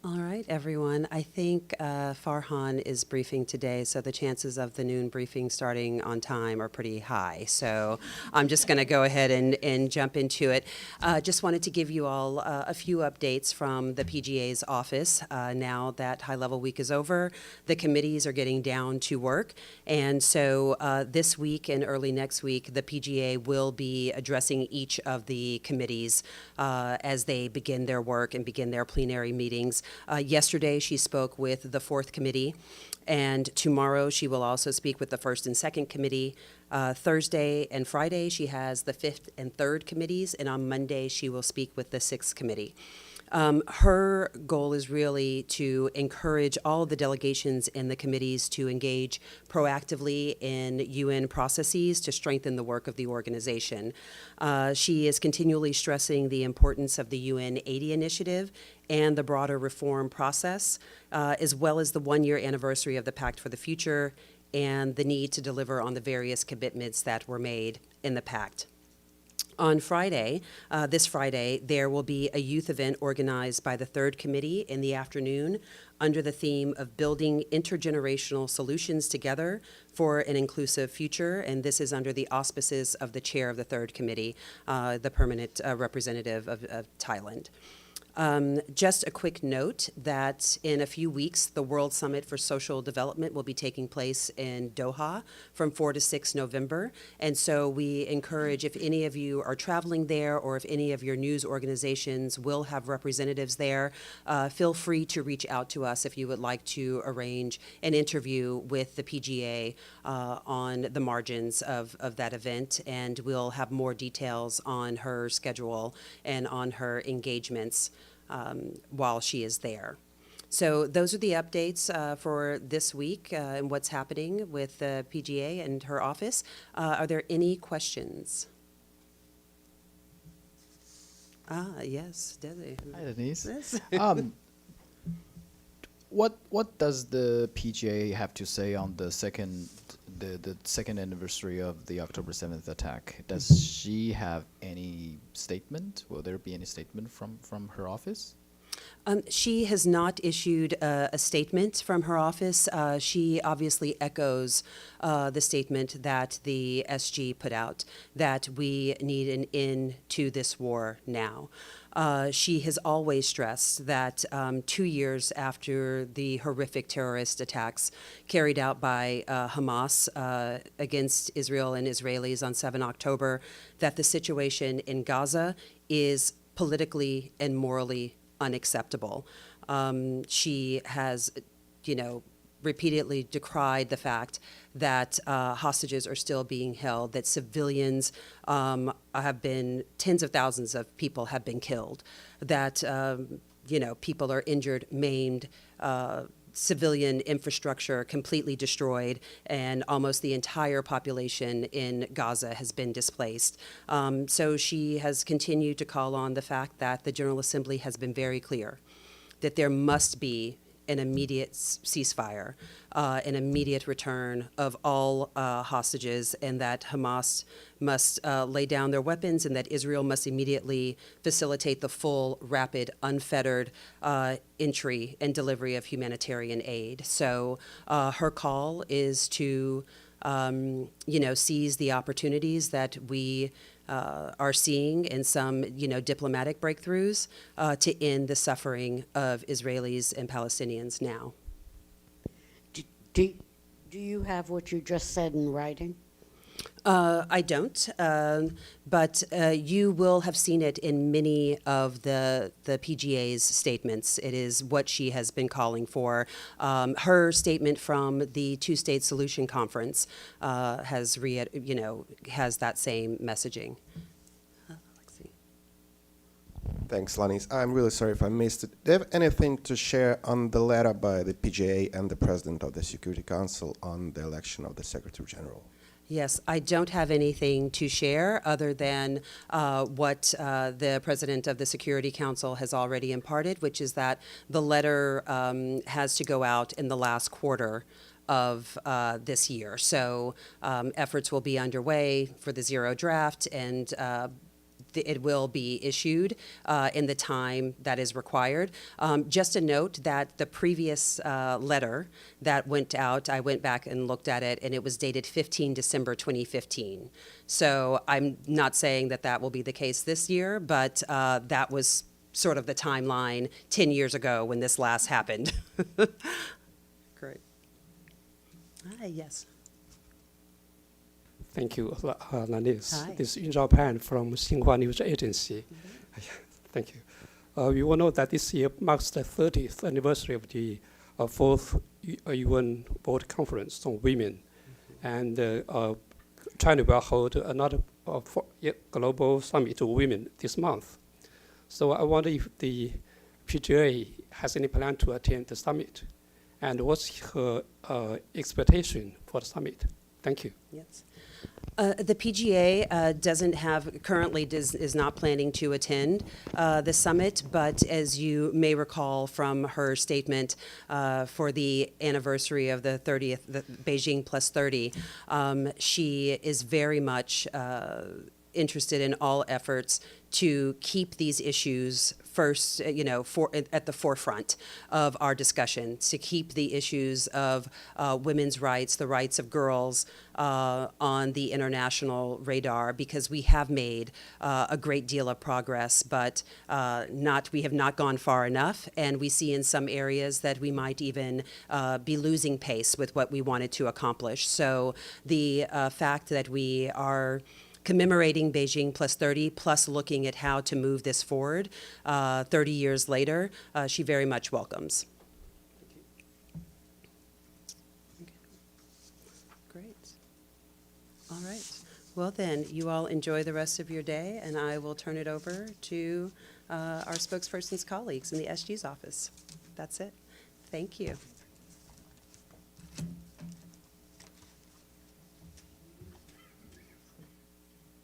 All right, everyone. I think Farhan is briefing today, so the chances of the noon briefing starting on time are pretty high. So I'm just going to go ahead and jump into it. Just wanted to give you all a few updates from the PGA's office. Now that high level week is over, the committees are getting down to work. And so this week and early next week, the PGA will be addressing each of the committees as they begin their work and begin their plenary meetings. Yesterday, she spoke with the fourth committee, and tomorrow she will also speak with the first and second committee. Thursday and Friday, she has the fifth and third committees, and on Monday, she will speak with the sixth committee. Her goal is really to encourage all of the delegations and the committees to engage proactively in UN processes to strengthen the work of the organization. She is continually stressing the importance of the UN 80 initiative and the broader reform process, as well as the one-year anniversary of the Pact for the Future and the need to deliver on the various commitments that were made in the Pact. On Friday, this Friday, there will be a youth event organized by the Third Committee in the afternoon under the theme of building intergenerational solutions together for an inclusive future. And this is under the auspices of the chair of the Third Committee, the permanent representative of Thailand. Just a quick note that in a few weeks, the World Summit for Social Development will be taking place in Doha from 4 to 6 November. And so we encourage, if any of you are traveling there or if any of your news organizations will have representatives there, feel free to reach out to us if you would like to arrange an interview with the PGA on the margins of that event. And we'll have more details on her schedule and on her engagements while she is there. So those are the updates for this week and what's happening with the PGA and her office. Are there any questions? Yes, Desi. Hi, Denise. Yes. What does the PGA have to say on the second anniversary of the October 7th attack? Does she have any statement? Will there be any statement from her office? She has not issued a statement from her office. She obviously echoes the statement that the SG put out, that we need an end to this war now. She has always stressed that 2 years after the horrific terrorist attacks carried out by Hamas against Israel and Israelis on 7 October, that the situation in Gaza is politically and morally unacceptable. She has, repeatedly decried the fact that hostages are still being held, that civilians have been, tens of thousands of people have been killed, that, people are injured, maimed, civilian infrastructure completely destroyed, and almost the entire population in Gaza has been displaced. So she has continued to call on the fact that the General Assembly has been very clear that there must be an immediate ceasefire, an immediate return of all hostages, and that Hamas must lay down their weapons, and that Israel must immediately facilitate the full, rapid, unfettered entry and delivery of humanitarian aid. So her call is to, seize the opportunities that we are seeing in some, diplomatic breakthroughs to end the suffering of Israelis and Palestinians now. Do you have what you just said in writing? I don't, but you will have seen it in many of the PGA's statements. It is what she has been calling for. Her statement from the Two-State Solution Conference has that same messaging. Thanks, La Neice. I'm really sorry if I missed it. Do you have anything to share on the letter by the PGA and the President of the Security Council on the election of the Secretary General? Yes, I don't have anything to share other than what the President of the Security Council has already imparted, which is that the letter has to go out in the last quarter of this year. So efforts will be underway for the zero draft, and it will be issued in the time that is required. Just a note that the previous letter that went out, I went back and looked at it, and it was dated 15 December 2015. So I'm not saying that that will be the case this year, but that was sort of the timeline 10 years ago when this last happened. Great. Yes. Thank you, La Neice. Hi. This is Yunzhao Pan from Xinhua News Agency. Thank you. We all know that this year marks the 30th anniversary of the fourth UN World Conference on Women. And China will hold another global summit of women this month. So I wonder if the PGA has any plan to attend the summit, and what's her expectation for the summit? Thank you. Yes. The PGA is not planning to attend the summit, but as you may recall from her statement for the anniversary of the 30th, the Beijing Plus 30, she is very much interested in all efforts to keep these issues first, at the forefront of our discussion, to keep the issues of women's rights, the rights of girls on the international radar, because we have made a great deal of progress, but we have not gone far enough, and we see in some areas that we might even be losing pace with what we wanted to accomplish. So the fact that we are commemorating Beijing Plus 30, plus looking at how to move this forward 30 years later, she very much welcomes. Okay. Great. All right. Well then, you all enjoy the rest of your day, and I will turn it over to our spokesperson's colleagues in the SG's office. That's it. Thank you.